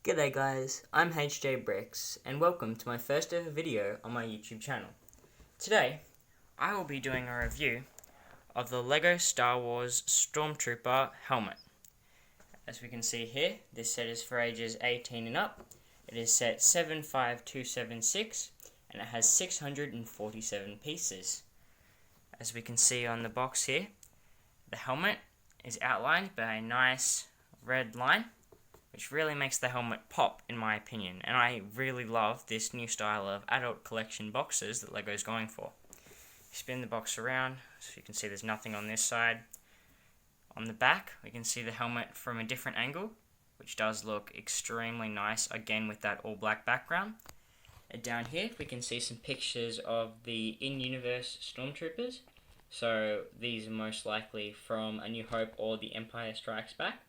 G'day guys, I'm HJ Bricks and welcome to my first ever video on my YouTube channel. Today, I will be doing a review of the LEGO Star Wars Stormtrooper helmet. As we can see here, this set is for ages 18 and up. It is set 75276 and it has 647 pieces. As we can see on the box here, the helmet is outlined by a nice red line, which really makes the helmet pop in my opinion, and I really love this new style of adult collection boxes that LEGO's going for. Spin the box around so you can see there's nothing on this side. On the back we can see the helmet from a different angle, which does look extremely nice, again with that all black background. And down here we can see some pictures of the in-universe Stormtroopers, so these are most likely from A New Hope or The Empire Strikes Back.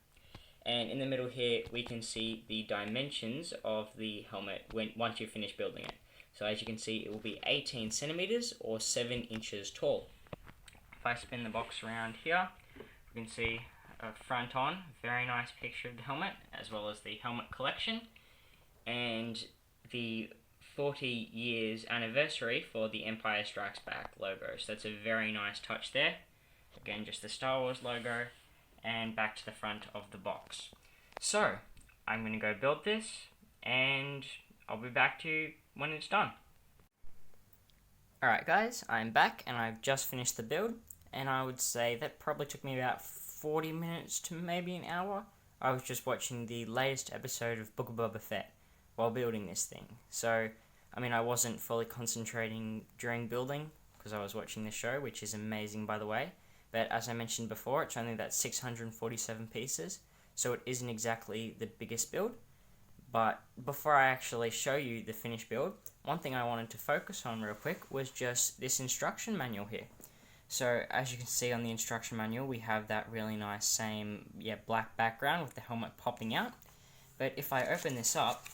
And in the middle here we can see the dimensions of the helmet once you finish building it. So as you can see, it will be 18 centimeters or 7 inches tall. If I spin the box around here, you can see a front on, very nice picture of the helmet, as well as the helmet collection, and the 40 years anniversary for the Empire Strikes Back logo. So that's a very nice touch there. Again, just the Star Wars logo, and back to the front of the box. So, I'm going to go build this, and I'll be back to you when it's done. Alright guys, I'm back, and I've just finished the build, and I would say that probably took me about 40 minutes to maybe an hour. I was just watching the latest episode of Book of Boba Fett while building this thing. So, I wasn't fully concentrating during building, because I was watching the show, which is amazing by the way. But as I mentioned before, it's only that 647 pieces, so it isn't exactly the biggest build. But before I actually show you the finished build, one thing I wanted to focus on real quick was just this instruction manual here. So as you can see on the instruction manual, we have that really nice same black background with the helmet popping out. But if I open this up,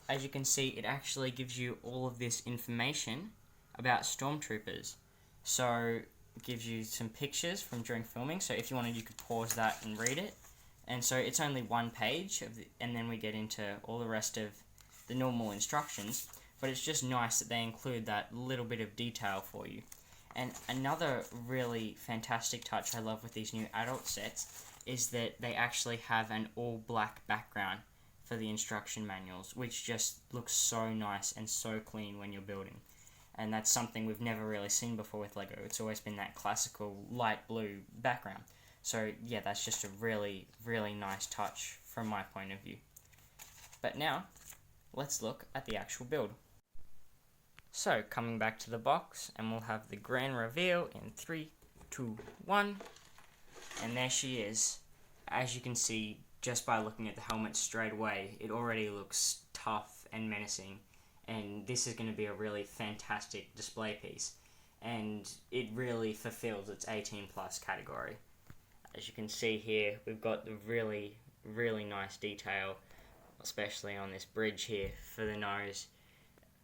as you can see, it actually gives you all of this information about Stormtroopers. So it gives you some pictures from during filming, so if you wanted you could pause that and read it. And so it's only one page, and then we get into all the rest of the normal instructions, but it's just nice that they include that little bit of detail for you. And another really fantastic touch I love with these new adult sets is that they actually have an all black background for the instruction manuals, which just looks so nice and so clean when you're building. And that's something we've never really seen before with LEGO. It's always been that classical light blue background. So yeah, that's just a really, really nice touch from my point of view. But now, let's look at the actual build. So, coming back to the box, and we'll have the grand reveal in 3, 2, 1. And there she is. As you can see, just by looking at the helmet straight away, it already looks tough and menacing. And this is going to be a really fantastic display piece, and it really fulfills its 18 plus category. As you can see here, we've got the really, really nice detail, especially on this bridge here for the nose.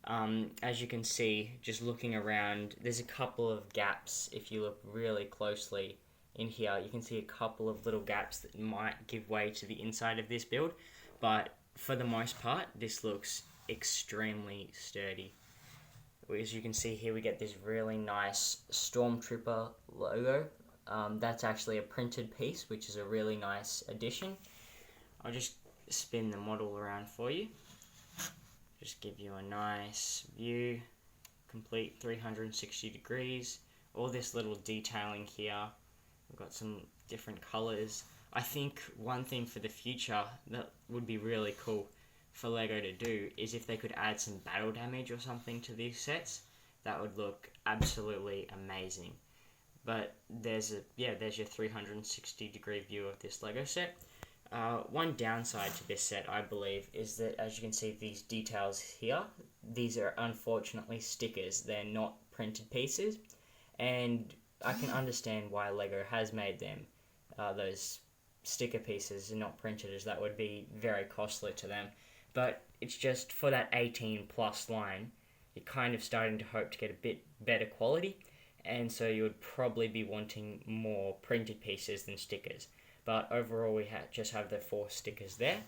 As you can see, just looking around, there's a couple of gaps. If you look really closely in here, you can see a couple of little gaps that might give way to the inside of this build, but for the most part, this looks extremely sturdy. As you can see here, we get this really nice Stormtrooper logo. That's actually a printed piece, which is a really nice addition. I'll just spin the model around for you. Just give you a nice view, complete 360 degrees. All this little detailing here. We've got some different colors. I think one thing for the future that would be really cool for LEGO to do is if they could add some battle damage or something to these sets. That would look absolutely amazing. But there's your 360 degree view of this LEGO set. One downside to this set, I believe, is that as you can see these details here, these are unfortunately stickers. They're not printed pieces, and I can understand why LEGO has made them those sticker pieces and not printed, as that would be very costly to them. But it's just for that 18 plus line, you're kind of starting to hope to get a bit better quality, and so you would probably be wanting more printed pieces than stickers. But overall we just have the 4 stickers there,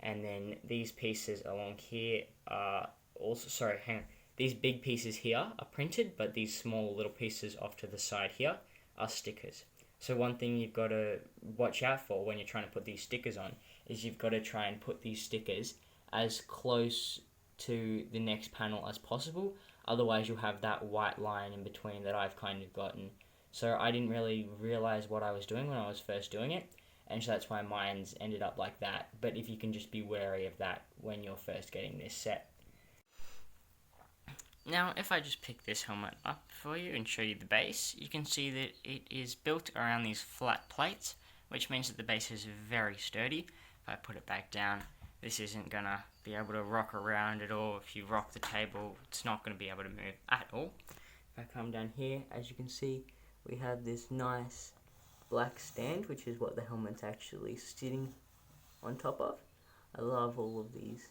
And then these pieces along here are also, sorry, hang on. These big pieces here are printed, but these small little pieces off to the side here are stickers. So one thing you've got to watch out for when you're trying to put these stickers on is you've got to try and put these stickers as close to the next panel as possible. Otherwise you'll have that white line in between that I've kind of gotten. So I didn't really realize what I was doing when I was first doing it, and so that's why mine's ended up like that. But if you can just be wary of that when you're first getting this set. Now, if I just pick this helmet up for you and show you the base, you can see that it is built around these flat plates, which means that the base is very sturdy. If I put it back down, this isn't going to be able to rock around at all. If you rock the table, it's not going to be able to move at all. If I come down here, as you can see, we have this nice black stand, which is what the helmet's actually sitting on top of. I love all of these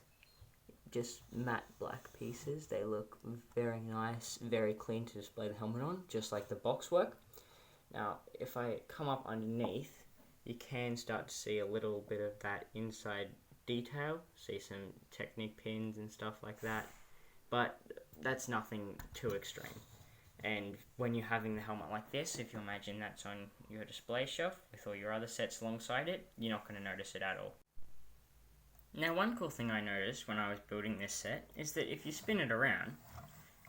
just matte black pieces. They look very nice, very clean to display the helmet on, just like the box work. Now, if I come up underneath, you can start to see a little bit of that inside detail, see some Technic pins and stuff like that, but that's nothing too extreme. And when you're having the helmet like this, if you imagine that's on your display shelf with all your other sets alongside it, you're not going to notice it at all. Now, one cool thing I noticed when I was building this set is that if you spin it around,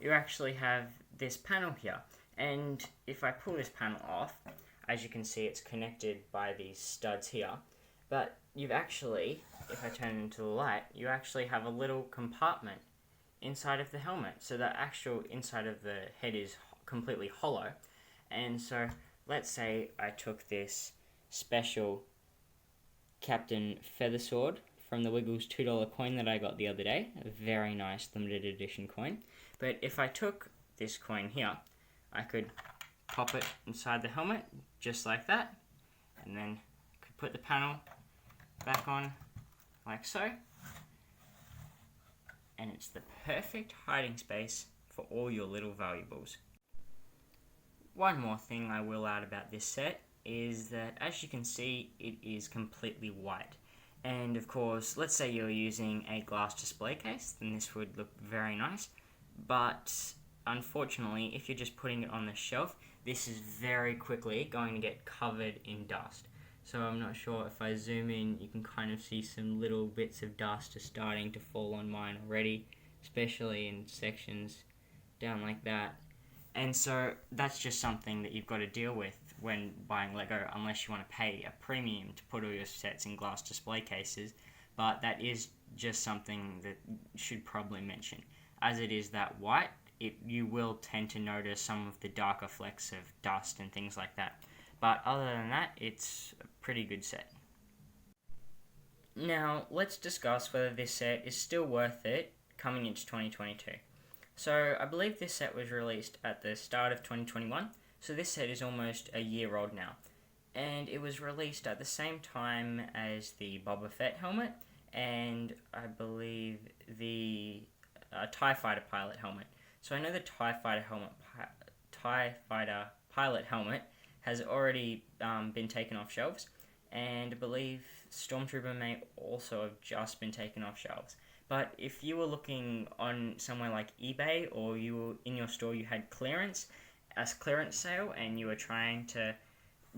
you actually have this panel here. And if I pull this panel off, as you can see, it's connected by these studs here. But you've actually, if I turn it into the light, you actually have a little compartment inside of the helmet. So the actual inside of the head is completely hollow. And so let's say I took this special Captain Feathersword from the Wiggles $2 coin that I got the other day. A very nice limited edition coin. But if I took this coin here, I could pop it inside the helmet, just like that. And then could put the panel back on, like so. And it's the perfect hiding space for all your little valuables. One more thing I will add about this set is that, as you can see, it is completely white. And of course, let's say you're using a glass display case, then this would look very nice. But unfortunately, if you're just putting it on the shelf, this is very quickly going to get covered in dust. So I'm not sure if I zoom in, you can kind of see some little bits of dust are starting to fall on mine already, especially in sections down like that. And so that's just something that you've got to deal with when buying Lego, unless you want to pay a premium to put all your sets in glass display cases. But that is just something that you should probably mention. As it is that white, you will tend to notice some of the darker flecks of dust and things like that. But other than that, it's a pretty good set. Now, let's discuss whether this set is still worth it coming into 2022. So, I believe this set was released at the start of 2021, so this set is almost a year old now. And it was released at the same time as the Boba Fett helmet, and I believe the TIE Fighter pilot helmet. So I know the TIE Fighter pilot helmet has already been taken off shelves, and I believe Stormtrooper may also have just been taken off shelves. But if you were looking on somewhere like eBay, or you were in your store, you had clearance sale, and you were trying to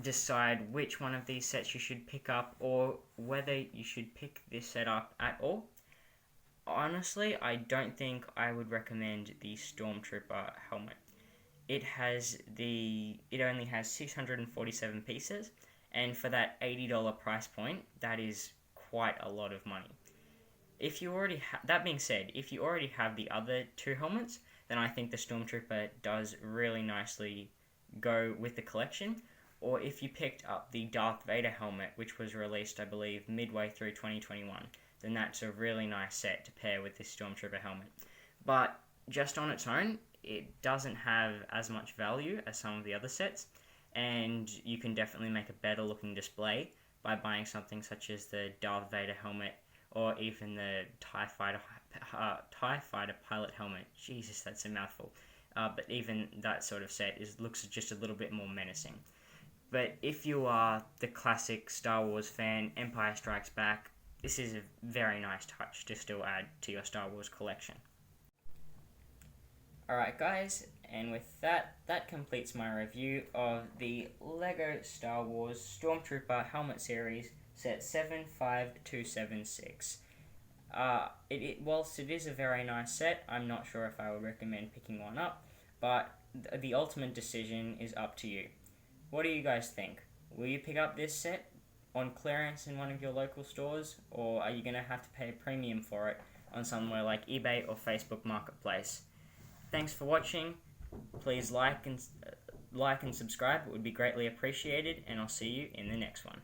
decide which one of these sets you should pick up, or whether you should pick this set up at all, honestly, I don't think I would recommend the Stormtrooper helmet. It only has 647 pieces, and for that $80 price point, that is quite a lot of money. If you already that being said, if you already have the other two helmets, then I think the Stormtrooper does really nicely go with the collection. Or if you picked up the Darth Vader helmet, which was released, I believe, midway through 2021, then that's a really nice set to pair with this Stormtrooper helmet. But just on its own, it doesn't have as much value as some of the other sets, and you can definitely make a better looking display by buying something such as the Darth Vader helmet, or even the TIE Fighter pilot helmet. Jesus, that's a mouthful. But even that sort of set looks just a little bit more menacing. But if you are the classic Star Wars fan, Empire Strikes Back, this is a very nice touch to still add to your Star Wars collection. Alright guys, and with that completes my review of the LEGO Star Wars Stormtrooper Helmet Series set 75276. Whilst it is a very nice set, I'm not sure if I would recommend picking one up, but the ultimate decision is up to you. What do you guys think? Will you pick up this set on clearance in one of your local stores, or are you going to have to pay a premium for it on somewhere like eBay or Facebook Marketplace? Thanks for watching. Please like and subscribe. It would be greatly appreciated, and I'll see you in the next one.